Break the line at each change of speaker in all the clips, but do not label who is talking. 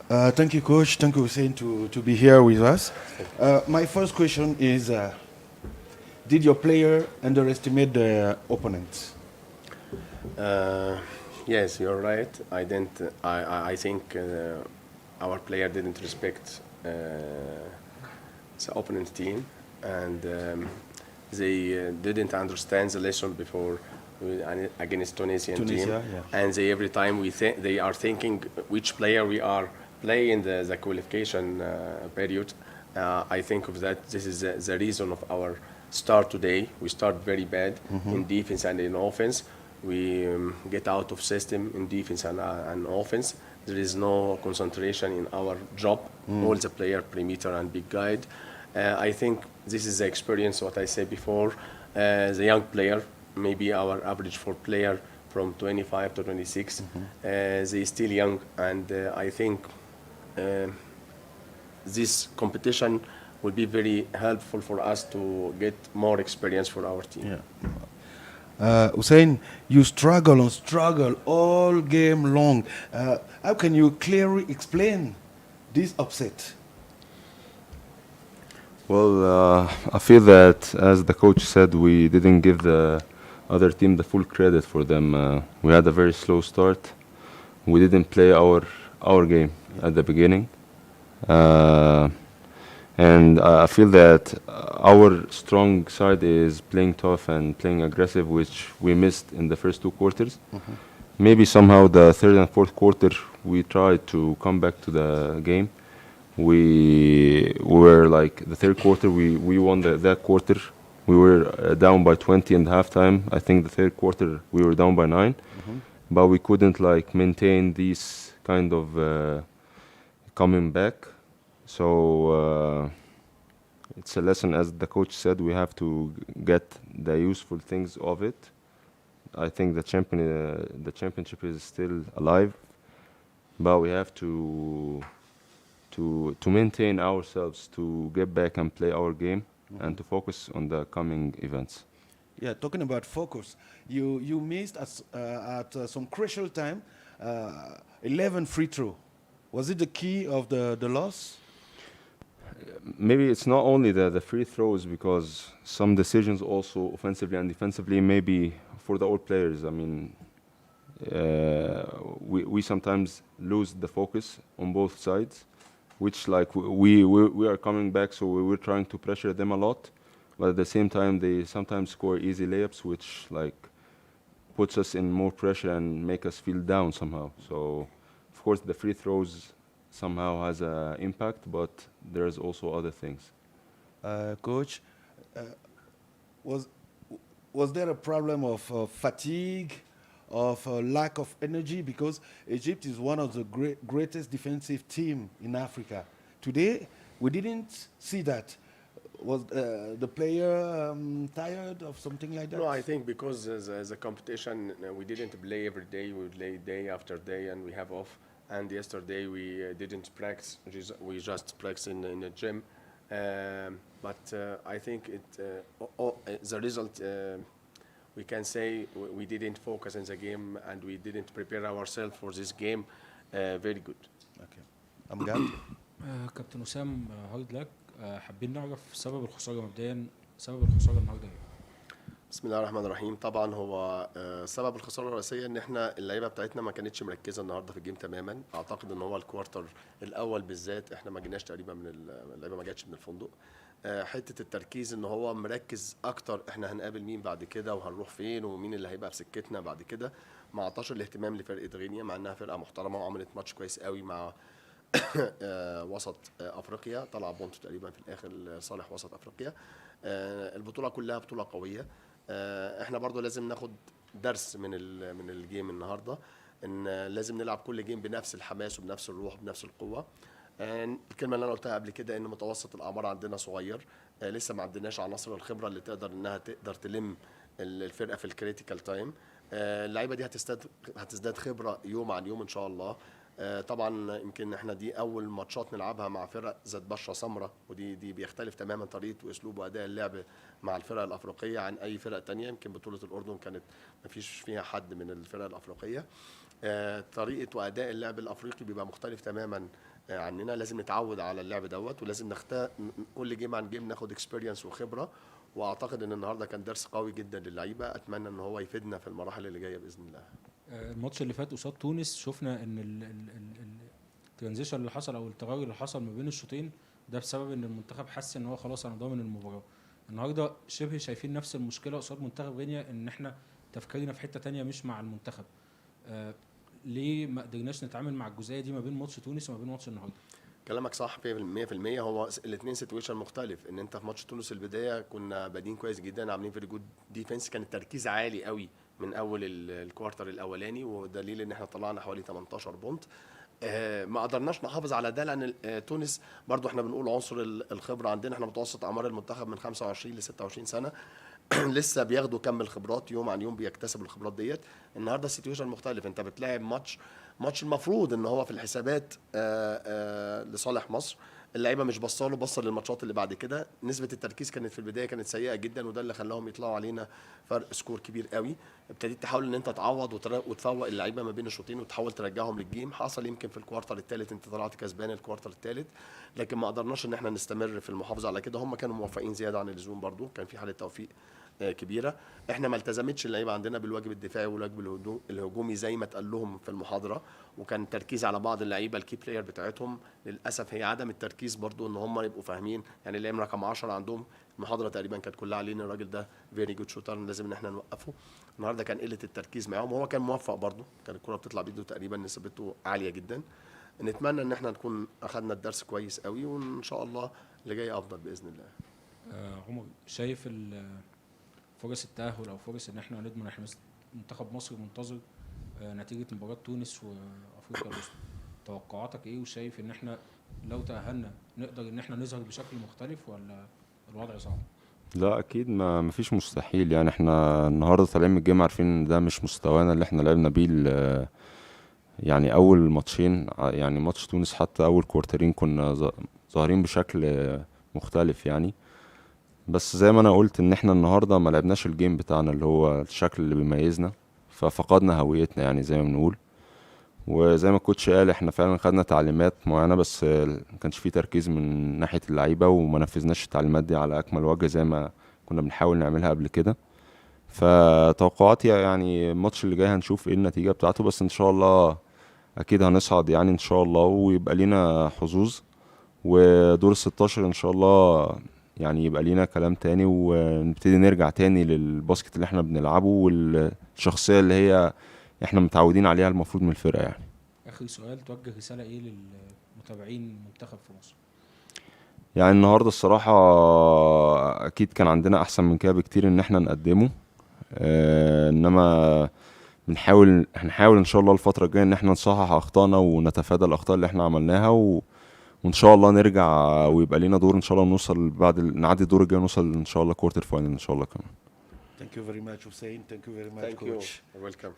Thank you, Coach. Thank you, Hussein, to be here with us. My first question is, did your player underestimate the opponents?
Uh, yes, you're right. I didn't. I think our player didn't respect the opponent team, and they didn't understand the lesson before against Tunisian team,
Tunisia, yeah.
and they every time they are thinking which player we are playing the qualification period. I think of that. This is the reason of our start today. We start very bad in defense and in offense. We get out of system in defense and offense. There is no concentration in our job. All the player, perimeter and big guide. I think this is the experience, what I said before. The young player, maybe our average for player from 25 to 26, they still young. And I think this competition will be very helpful for us to get more experience for our team.
Yeah. Hussein, you struggle all game long. How can you clearly explain this upset?
Well, I feel that, as the coach said, we didn't give the other team the full credit for them. We had a very slow start. We didn't play our game at the beginning. Uh, and I feel that our strong side is playing tough and playing aggressive, which we missed in the first two quarters. Maybe somehow the third and fourth quarter we tried to come back to the game. We were like the third quarter, we won that quarter. We were down by 20 in the halftime. I think the third quarter we were down by 9, but we couldn't like maintain these kind of coming back. So it's a lesson, as the coach said, we have to get the useful things of it. I think the championship is still alive, but we have to maintain ourselves, to get back and play our game, and to focus on the coming events.
Yeah, talking about focus, you missed at some crucial time 11 free throw. Was it the key of the loss?
Maybe it's not only the free throws, because some decisions also offensively and defensively, maybe for the old players. I mean, we sometimes lose the focus on both sides, which like we are coming back, so we're trying to pressure them a lot, but at the same time they sometimes score easy layups, which like puts us in more pressure and make us feel down somehow. So of course the free throws somehow has an impact, but there's also other things.
Coach, uh, was was there a problem of fatigue, of lack of energy? Because Egypt is one of the greatest defensive team in Africa. Today, we didn't see that. Was the player tired of something like that?
No, I think because as a competition, we didn't play every day. We play day after day, and we have off. And yesterday we didn't practice. We just practice in the gym. But I think the result. We can say we didn't focus in the game and we didn't prepare ourselves for this game very good.
Okay. Amgad?
كابتن وسام هارد لك. حابين نعرف سبب الخسارة مبدئيا، سبب الخسارة النهارده ايه؟
بسم الله الرحمن الرحيم. طبعا هو سبب الخساره الرئيسيه ان احنا اللعيبه بتاعتنا ما كانتش مركزه النهارده في الجيم تماما. اعتقد ان هو الكوارتر الاول بالذات احنا ما جيناش تقريبا من اللعيبه ما جاتش من الفندق. حته التركيز ان هو مركز اكتر احنا هنقابل مين بعد كده وهنروح فين ومين اللي هيبقى في سكتنا بعد كده. ما اعطاش الاهتمام لفرقه غينيا مع انها فرقه محترمه وعملت ماتش كويس قوي مع وسط افريقيا. طلع بونت تقريبا في الاخر لصالح وسط افريقيا. البطوله كلها بطوله قويه. احنا برضو لازم ناخد درس من الجيم النهارده، ان لازم نلعب كل جيم بنفس الحماس وبنفس الروح وبنفس القوه. الكلمه اللي انا قلتها قبل كده ان متوسط الاعمار عندنا صغير، لسه ما عندناش عناصر الخبره اللي تقدر تلم الفرقه في الكريتيكال تايم. اللعيبه دي هتزداد خبره يوم عن يوم ان شاء الله. طبعا يمكن احنا دي اول ماتشات نلعبها مع فرق ذات بشره سمراء، ودي بيختلف تماما طريقه واسلوب واداء اللعب مع الفرق الافريقيه عن اي فرق تانية. يمكن بطوله الاردن كانت ما فيش فيها حد من الفرق الافريقيه. طريقه واداء اللعب الافريقي بيبقى مختلف تماما عننا. لازم نتعود على اللعب دوت، ولازم كل جيم عن جيم ناخد اكسبيرينس وخبره. واعتقد ان النهارده كان درس قوي جدا للعيبه، اتمنى ان هو يفيدنا في المراحل اللي جايه باذن الله.
الماتش اللي فات قصاد تونس شفنا ان الترانزيشن اللي حصل او التغير اللي حصل ما بين الشوطين ده بسبب ان المنتخب حس ان هو خلاص انا ضامن المباراه. النهارده شبه شايفين نفس المشكله قصاد منتخب غينيا، ان احنا تفكيرنا في حته تانية مش مع المنتخب. ليه ما قدرناش نتعامل مع الجزئيه دي ما بين ماتش تونس وما بين ماتش النهارده؟
كلامك صح 100%. هو الاثنين سيتويشن مختلف. ان انت في ماتش تونس البدايه كنا بادين كويس جدا، عاملين فيري جود ديفense، كان التركيز عالي قوي من اول الكوارتر الاولاني، ودليل ان احنا طلعنا حوالي 18 بونت. ما قدرناش نحافظ على ده، لان تونس برضو احنا بنقول عنصر الخبره عندنا. احنا متوسط اعمار المنتخب من 25 ل 26 سنه لسه بياخدوا كم الخبرات، يوم عن يوم بيكتسبوا الخبرات ديت. النهارده السيتويشن مختلف، انت بتلاعب ماتش المفروض ان هو في الحسابات لصالح مصر. اللعيبه مش بصه للماتشات اللي بعد كده. نسبه التركيز كانت في البدايه كانت سيئه جدا، وده اللي خلاهم يطلعوا علينا فرق سكور كبير قوي. ابتديت تحاول ان انت تعوض وتفوق اللعيبه ما بين الشوطين وتحاول ترجعهم للجيم. حصل يمكن في الكوارتر الثالث انت طلعت كسبان الكوارتر الثالث، لكن ما قدرناش ان احنا نستمر في المحافظه على كده. هم كانوا موفقين زياده عن اللزوم، برضو كان في حاله توفيق كبيره. احنا ما التزمتش اللعيبه عندنا بالواجب الدفاعي والواجب الهجومي زي ما اتقال لهم في المحاضره، وكان تركيز على بعض اللعيبه الكي بلاير بتاعتهم. للاسف هي عدم التركيز برضو ان هم يبقوا فاهمين. يعني اللاعب رقم 10 عندهم المحاضره تقريبا كانت كلها عليه ان الراجل ده فيري جود شوتر، لازم ان احنا نوقفه. النهارده كان قله التركيز معاهم، وهو كان موفق برضو، كان الكره بتطلع بيده تقريبا نسبته عاليه جدا. نتمنى ان احنا نكون اخذنا الدرس كويس قوي، وان شاء الله اللي جاي افضل باذن الله.
عمر، شايف فرص التأهل أو فرص إن إحنا نضمن إحنا منتخب مصر منتظر نتيجة مباراة تونس وأفريقيا الوسطى، توقعاتك إيه؟ وشايف إن إحنا لو تأهلنا نقدر إن إحنا نظهر بشكل مختلف ولا الوضع صعب؟
لا اكيد ما فيش مستحيل. يعني احنا النهارده طالعين من الجيم عارفين ان ده مش مستوانا اللي احنا لعبنا بيه يعني اول ماتشين. يعني ماتش تونس حتى اول كوارترين كنا ظاهرين بشكل مختلف يعني. بس زي ما انا قلت ان احنا النهارده ما لعبناش الجيم بتاعنا اللي هو الشكل اللي بيميزنا، ففقدنا هويتنا يعني زي ما بنقول. وزي ما الكوتش قال احنا فعلا خدنا تعليمات معينة، بس ما كانش فيه تركيز من ناحية اللعيبة، وما نفذناش التعليمات دي على اكمل وجه زي ما كنا بنحاول نعملها قبل كده. فتوقعاتي يعني الماتش اللي جاي هنشوف ايه النتيجة بتاعته، بس ان شاء الله اكيد هنصعد يعني ان شاء الله، ويبقى لينا حظوظ. ودور ال16 ان شاء الله يعني يبقى لينا كلام تاني، ونبتدي نرجع تاني للباسكت اللي احنا بنلعبه والشخصية اللي هي احنا متعودين عليها المفروض من الفرقة يعني.
آخر سؤال، توجه رسالة إيه للمتابعين المنتخب في مصر؟
يعني النهاردة الصراحة اكيد كان عندنا احسن من كده بكتير ان احنا نقدمه. انما هنحاول ان شاء الله الفترة الجاية ان احنا نصحح اخطائنا ونتفادى الاخطاء اللي احنا عملناها وان شاء الله نرجع ويبقى لينا دور ان شاء الله، نوصل نعدي الدور الجاي ونوصل ان شاء الله كوارتر فاينل ان شاء الله كمان.
Thank you very much, Hussein. Thank you very much,
Thank you.
coach.
You're welcome.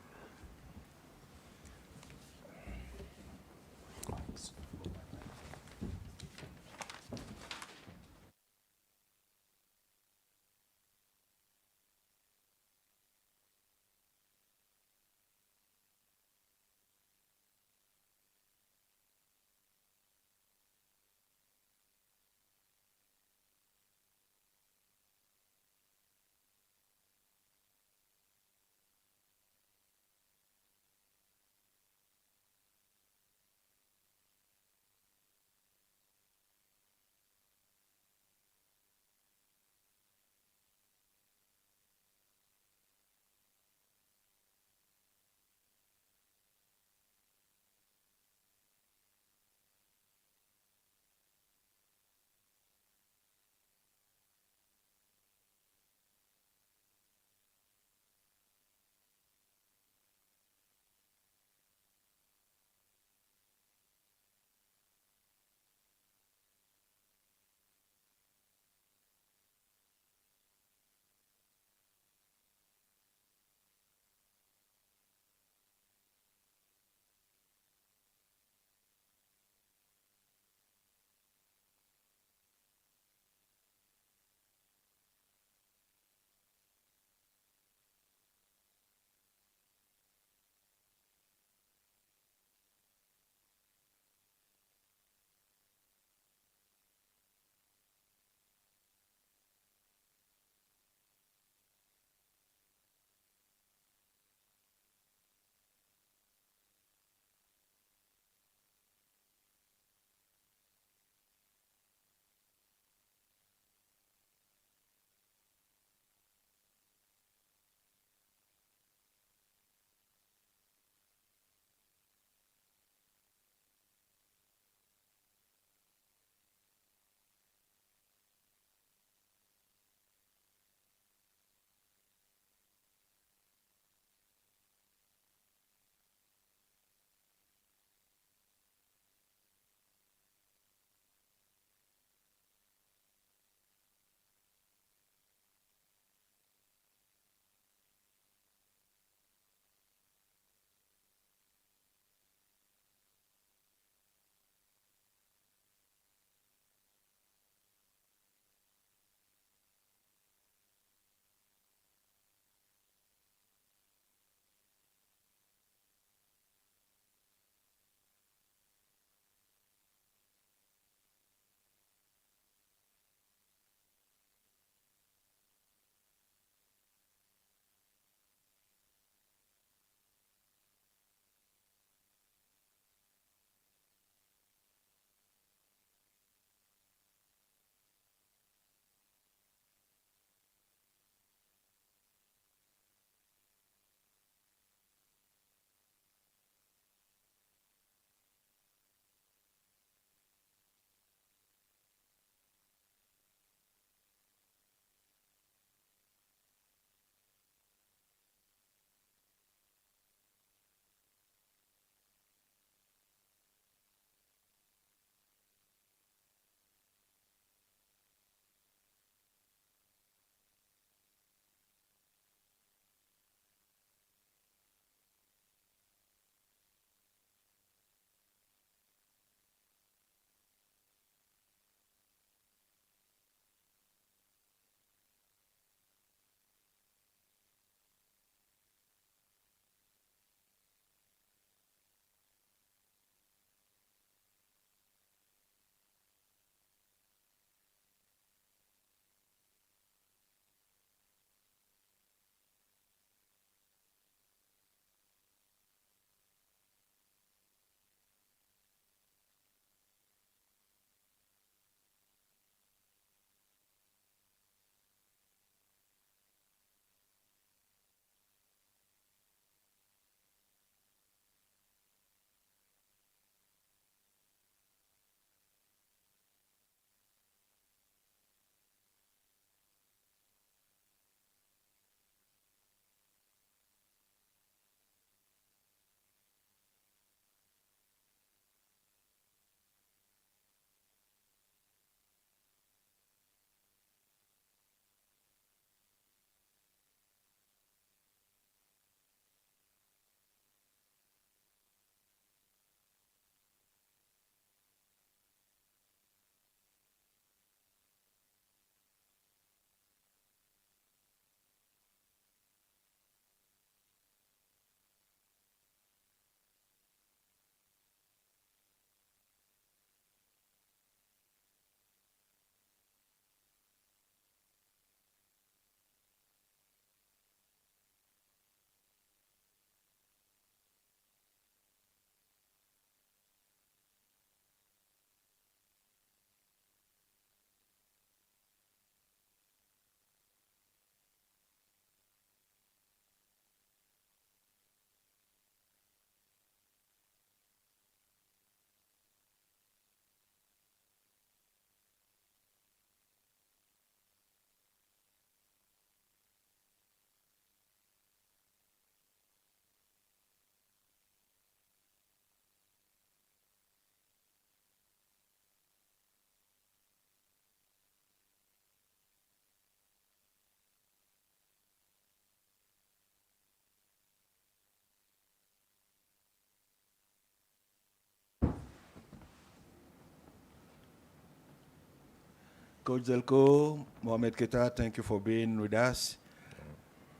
Coach Zelko, Mohamed Keta, thank you for being with us.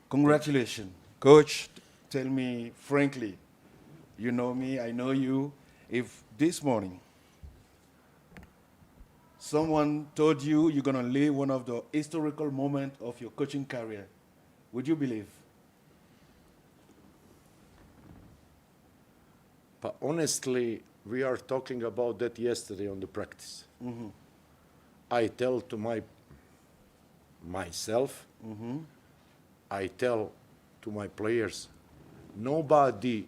Congratulations. Coach, tell me frankly, you know me, I know you. If this morning someone told you you're going to live one of the historical moments of your coaching career, would you believe?
But honestly, we are talking about that yesterday on the practice. I tell to myself, I tell to my players, nobody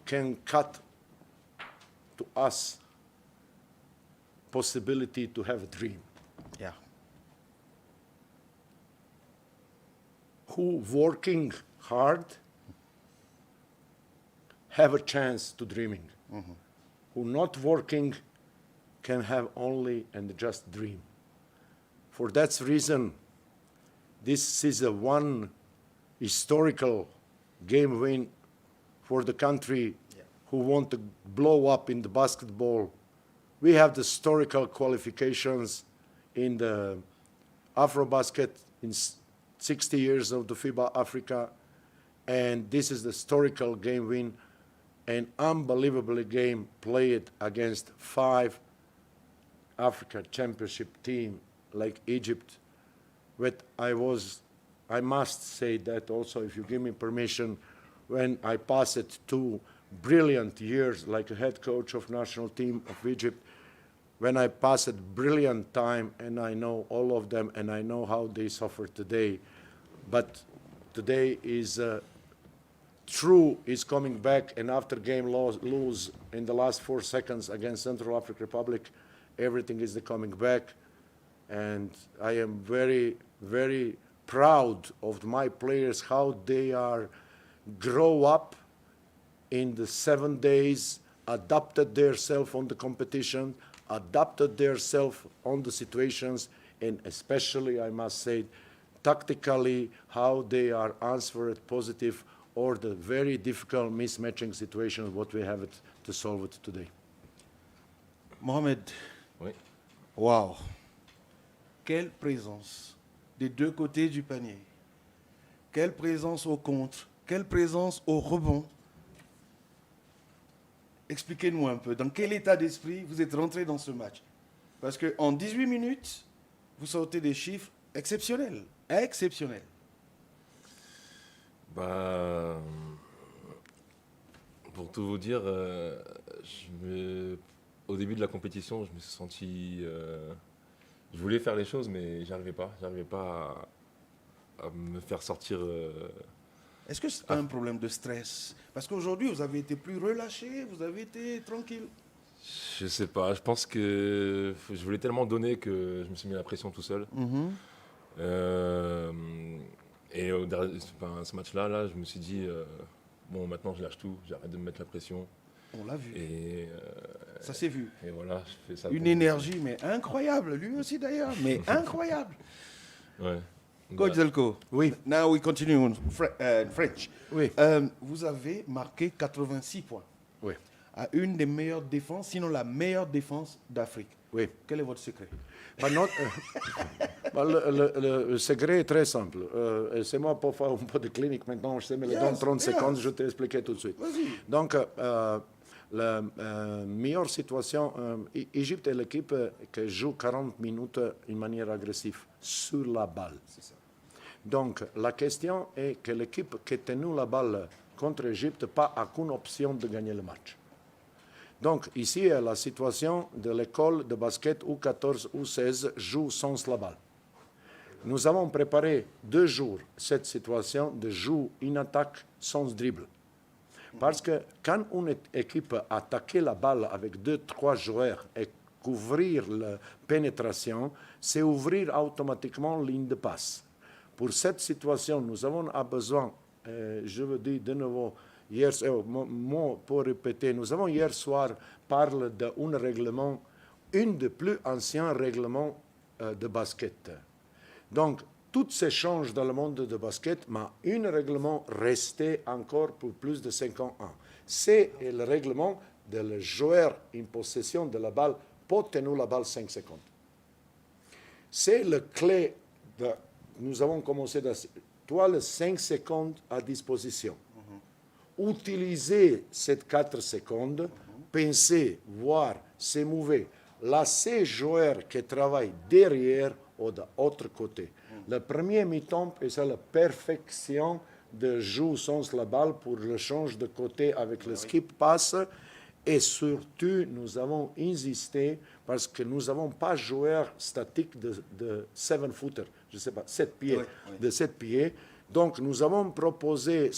can cut to us possibility to have a dream.
Yeah.
Who working hard have a chance to dreaming. Who not working can have only and just dream. For that reason, this is a one historical game win for the country who want to blow up in the basketball. We have the historical qualifications in the AfroBasket in 60 years of the FIBA Africa, and this is the historical game win, an unbelievable game played against 5 Africa Championship team like Egypt. But I must say that also, if you give me permission, when I passed 2 brilliant years like a head coach of national team of Egypt, when I passed brilliant time, and I know all of them, and I know how they suffer today. But today is true is coming back, and after game lose in the last 4 seconds against Central African Republic, everything is coming back. And I am very, very proud of my players, how they are grow up in the 7 days, adapted themselves on the competition, adapted themselves on the situations, and especially, I must say, tactically, how they are answered positive or the very difficult mismatching situation, what we have to solve it today.
Mohamed,
Oui.
wow. Quelle présence des deux côtés du panier. Quelle présence au contre. Quelle présence au rebond. Expliquez-nous un peu, dans quel état d'esprit vous êtes rentré dans ce match? Parce qu'en 18 minutes, vous sortez des chiffres exceptionnels. Exceptionnels.
Bah, pour tout vous dire, au début de la compétition, je me suis senti... je voulais faire les choses, mais j'arrivais pas. J'arrivais pas à me faire sortir...
Est-ce que c'est pas un problème de stress? Parce qu'aujourd'hui, vous avez été plus relâché, vous avez été tranquille.
Je sais pas, je pense que je voulais tellement donner que je me suis mis la pression tout seul. Et ce match-là, je me suis dit, bon, maintenant je lâche tout, j'arrête de me mettre la pression.
On l'a vu.
Et,
ça s'est vu.
Et voilà, je fais ça.
Une énergie, mais incroyable. Lui aussi d'ailleurs, mais incroyable.
Ouais.
Coach Zelko,
Oui.
Now we continue in French.
Oui.
Vous avez marqué 86 points.
Oui.
À une des meilleures défenses, sinon la meilleure défense d'Afrique.
Oui.
Quel est votre secret?
Le secret est très simple. Laissez-moi pour faire un peu de clinique maintenant. Je sais, mais dans 30 secondes, je vais t'expliquer tout de suite. Donc, la meilleure situation, Égypte est l'équipe qui joue 40 minutes d'une manière agressive sur la balle. Donc, la question est que l'équipe qui a tenu la balle contre l'Égypte n'a pas aucune option de gagner le match. Donc, ici, la situation de l'école de basket U14, U16 joue sans la balle. Nous avons préparé 2 jours cette situation de jouer une attaque sans dribble. Parce que quand une équipe attaque la balle avec 2-3 joueurs et couvrir la pénétration, c'est ouvrir automatiquement la ligne de passe. Pour cette situation, nous avons besoin, je veux dire de nouveau, hier, pour répéter, nous avons hier soir parlé d'un règlement, un des plus anciens règlements de basket. Donc, tout se change dans le monde de basket, mais un règlement resté encore pour plus de 50 ans. C'est le règlement de le joueur en possession de la balle pour tenir la balle 5 secondes. c'est le clé. Nous avons commencé. Tu as les 5 secondes à disposition. Utilisez ces 4 secondes, pensez, voir, se mouver. Laissez les joueurs qui travaillent derrière ou de l'autre côté. Le premier mi-temps, c'est la perfection de jouer sans la balle pour le changer de côté avec le skip pass. Et surtout, nous avons insisté parce que nous n'avons pas joueur statique de 7-footer, je ne sais pas, 7 pieds, de 7 pieds. Donc, nous avons proposé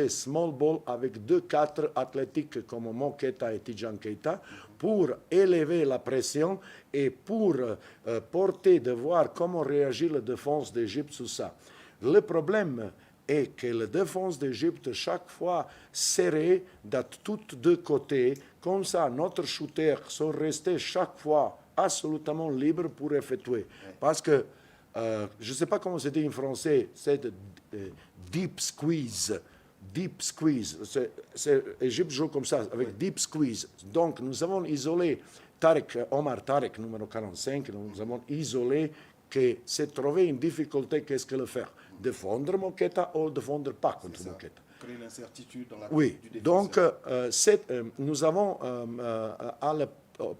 small ball avec 2-4 athlétiques comme Moketa et Tijan Keita pour élever la pression et pour porter de voir comment réagit la défense d'Égypte sur ça. Le problème est que la défense d'Égypte, chaque fois, serrée de tous deux côtés. Comme ça, notre shooter sont restés chaque fois absolument libres pour effectuer. Parce que, je ne sais pas comment c'est dit en français, c'est deep squeeze. Deep squeeze. Égypte joue comme ça, avec deep squeeze. Donc, nous avons isolé Omar Tarek, numéro 45, nous avons isolé que s'est trouvé une difficulté, qu'est-ce que le faire? Défendre Moketa ou défendre pas contre Moketa?
Créer l'incertitude dans la
Oui,
du défenseur.
donc nous avons la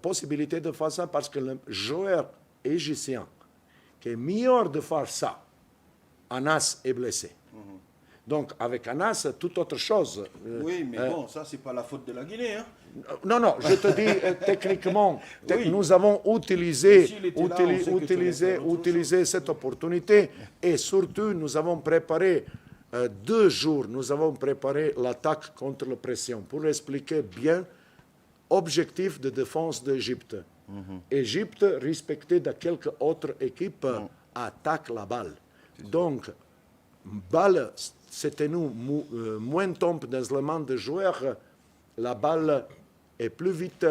possibilité de faire ça parce que le joueur égyptien qui est meilleur de faire ça, Anas est blessé. Donc, avec Anas, toute autre chose.
Oui, mais bon, ça, c'est pas la faute de la Guinée. Hein.
Non, je te dis techniquement,
Oui.
nous avons utilisé,
S'il était là, on sait que tu allais faire autre
utilisé cette opportunité et surtout, nous avons préparé 2 jours, nous avons préparé l'attaque contre la pression pour expliquer bien l'objectif de défense d'Égypte. Égypte, respecté de quelques autres équipes, attaque la balle. Donc, balle, c'était nous, moins tombe dans les mains des joueurs, la balle est plus vite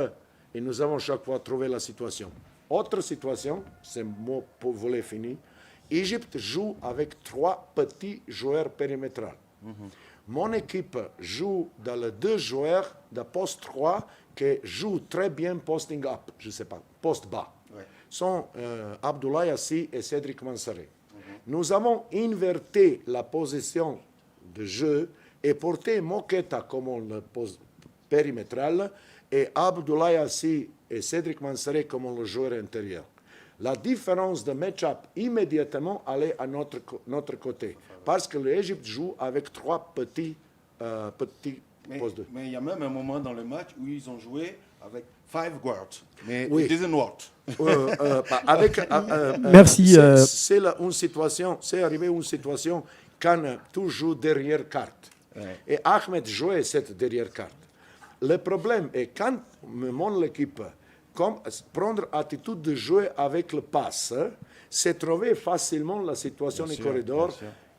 et nous avons chaque fois trouvé la situation. Autre situation, c'est mon volet fini, Égypte joue avec 3 petits joueurs périmétrales. Mon équipe joue dans les 2 joueurs de poste 3 qui jouent très bien posting up, je ne sais pas, poste bas. Sont Abdoulaye Assi et Cédric Mansaré. Nous avons inverti la position de jeu et porté Moketa comme le poste périmétral et Abdoulaye Assi et Cédric Mansaré comme le joueur intérieur. La différence de match-up immédiatement allait à notre côté parce que l'Égypte joue avec 3 petits postes.
Mais il y a même un moment dans le match où ils ont joué avec 5 guards. Mais
Oui.
it didn't work.
Merci.
C'est arrivé une situation quand tu joues derrière carte. Et Ahmed jouait cette derrière carte. Le problème est quand mon équipe prendre attitude de jouer avec le pass, c'est trouver facilement la situation du corridor.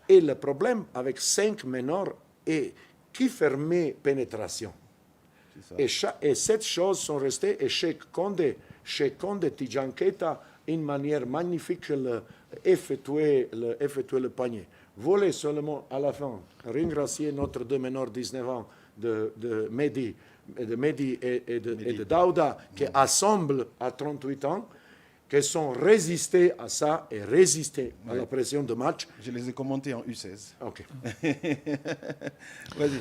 Et le problème avec 5 meneurs est qui fermait pénétration. Et cette chose sont restées et chez Condé Tijan Keita, une manière magnifique effectuer le panier. Voler seulement à la fin, remercier notre 2 meneurs 19 ans de Mehdi et de Daouda qui assemblent à 38 ans, qui sont résistés à ça et résistés à la pression de match.
Je les ai commentés en U16.
Ok.
Vas-y.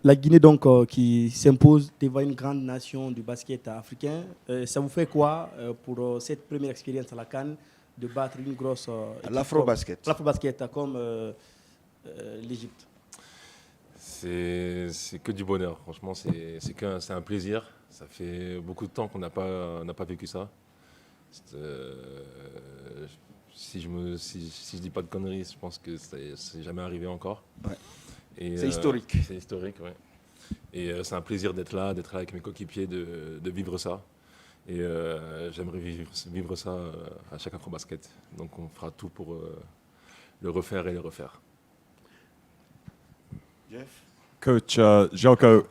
La Guinée donc qui s'impose devant une grande nation du basket africain, ça vous fait quoi pour cette première expérience à la CAN de battre une grosse
l'AfroBasket.
L'AfroBasket comme l'Égypte?
C'est que du bonheur, franchement, c'est un plaisir. Ça fait beaucoup de temps qu'on n'a pas vécu ça. Si je dis pas de conneries, je pense que c'est jamais arrivé encore.
Ouais. C'est historique.
C'est historique, ouais. Et c'est un plaisir d'être là avec mes coéquipiers, de vivre ça. Et j'aimerais vivre ça à chaque AfroBasket. Donc on fera tout pour le refaire et le refaire.
Jeff?
Coach Jelko,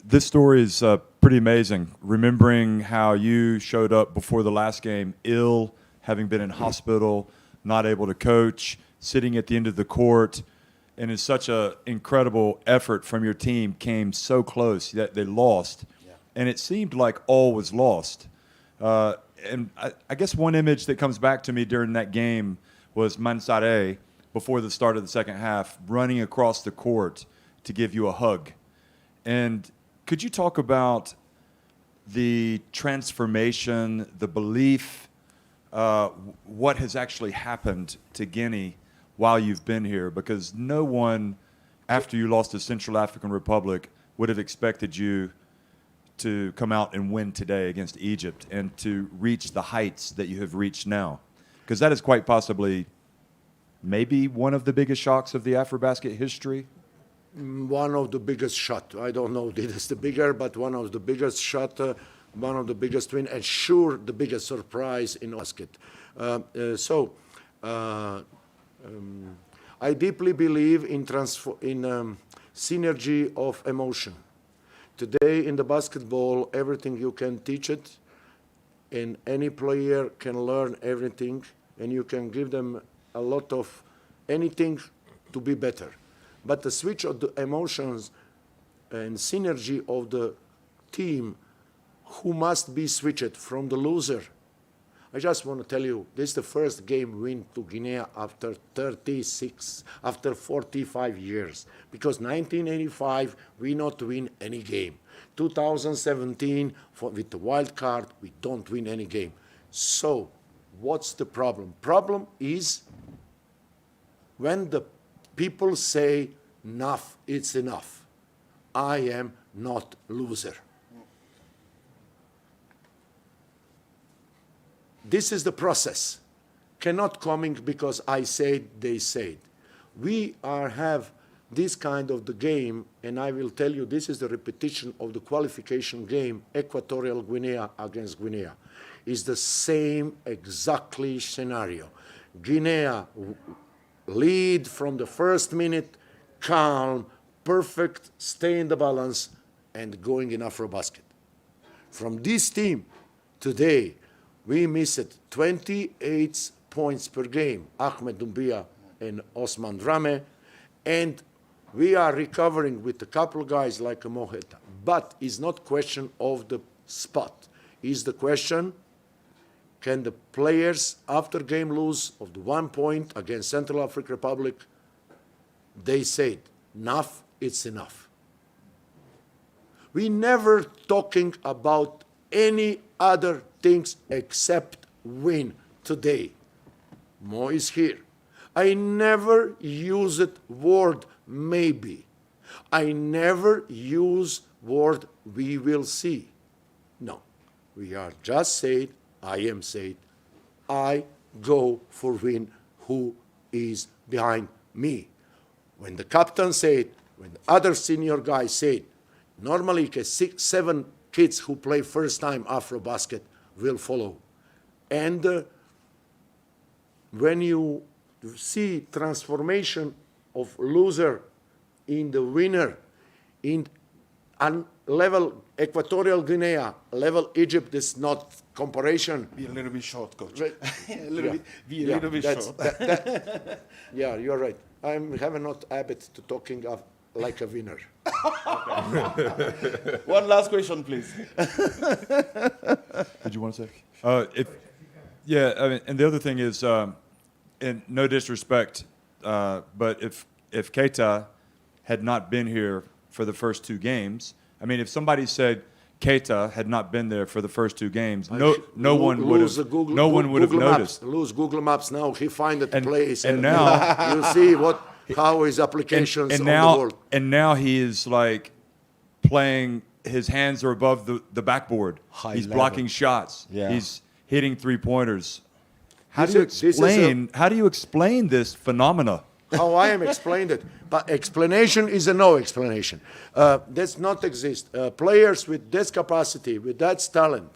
this story is pretty amazing. Remembering how you showed up before the last game ill, having been in hospital, not able to coach, sitting at the end of the court, and in such an incredible effort from your team came so close that they lost. Yeah. And it seemed like all was lost. and I guess one image that comes back to me during that game was Mansare, before the start of the second half, running across the court to give you a hug. And could you talk about the transformation, the belief, what has actually happened to Guinea while you've been here? Because no one, after you lost to Central African Republic, would have expected you to come out and win today against Egypt and to reach the heights that you have reached now. Because that is quite possibly maybe one of the biggest shocks of the AfroBasket history.
One of the biggest shot. I don't know this is the bigger, but one of the biggest shot, one of the biggest win, and sure the biggest surprise in basket. I deeply believe in synergy of emotion. Today in the basketball, everything you can teach it, and any player can learn everything, and you can give them a lot of anything to be better. But the switch of the emotions and synergy of the team, who must be switched from the loser. I just want to tell you, this is the first game win to Guinea after 45 years. Because 1985, we not win any game. 2017, with the wild card, we don't win any game. So, what's the problem? Problem is when the people say, enough, it's enough. I am not loser. This is the process. Cannot coming because I said, they said. We have this kind of the game, and I will tell you, this is the repetition of the qualification game, Equatorial Guinea against Guinea. Is the same exactly scenario. Guinea lead from the first minute, calm, perfect, stay in the balance, and going in AfroBasket. From this team, today, we missed 28 points per game, Ahmed Doumbia and Osman Drame, and we are recovering with a couple guys like Moheta. But it's not question of the spot. It's the question, can the players after game lose of the 1 point against Central African Republic, they said, enough, it's enough. We never talking about any other things except win today. Mo is here. I never use it word maybe. I never use word we will see. No, we are just said, I am said, I go for win who is behind me. When the captain said, when the other senior guy said, normally 6, 7 kids who play first time AfroBasket will follow. And when you see transformation of loser in the winner, in level Equatorial Guinea, level Egypt is not comparison.
Be a little bit short, coach.
Right.
Be a little bit short.
Yeah, you're right. I have not habit to talking of like a winner.
One last question, please.
Did you want to say? I mean, and the other thing is, and no disrespect, but if Keita had not been here for the first 2 games, I mean, if somebody said Keita had not been there for the first 2 games, no one would have noticed.
Lose Google Maps now. He find the place,
and now
you see how his applications on the world.
And now he is like playing. His hands are above the backboard. He's blocking shots.
Yeah.
He's hitting 3-pointers. How do you explain this phenomena?
How I am explained it, but explanation is a no explanation. Does not exist. Players with this capacity, with that talent,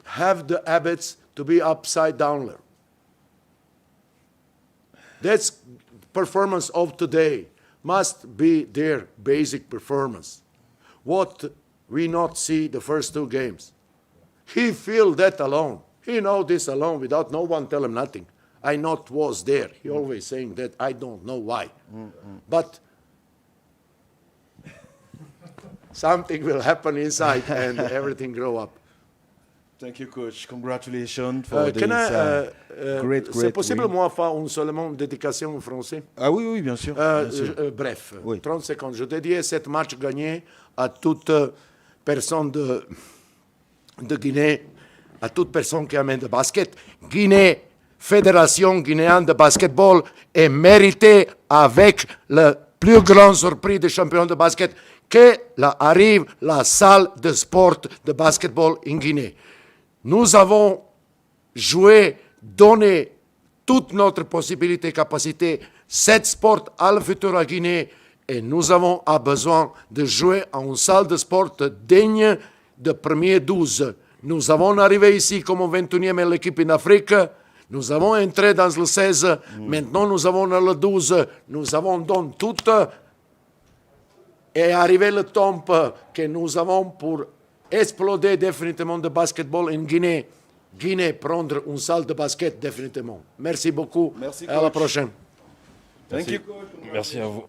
have the habits to be upside down. That's performance of today must be their basic performance. What we not see the first 2 games. He feel that alone. He know this alone without no one tell him nothing. I not was there. He always saying that. I don't know why. But something will happen inside and everything grow up.
Thank you, coach. Congratulations for this great,
c'est
great
possible,
win.
moi, faire seulement une dédication en français?
Ah oui, oui, bien sûr. Bien sûr.
Bref,
Oui.
30 secondes. Je dédie cette match gagné à toute personne de Guinée, à toute personne qui amène de basket. Guinée, Fédération guinéenne de basketball, est méritée avec le plus grand surprise des champions de basket que arrive la salle de sport de basketball en Guinée. Nous avons joué, donné toute notre possibilité et capacité, cette sport à le futur à Guinée, et nous avons besoin de jouer en une salle de sport digne de premier 12. Nous avons arrivé ici comme 21e l'équipe en Afrique. Nous avons entré dans le 16. Maintenant, nous avons le 12. Nous avons donné tout. Et arrivé le temps que nous avons pour exploser définitivement le basketball en Guinée. Guinée prendre une salle de basket définitivement. Merci beaucoup.
Merci,
À la
coach.
prochaine.
Thank you.
Merci à vous.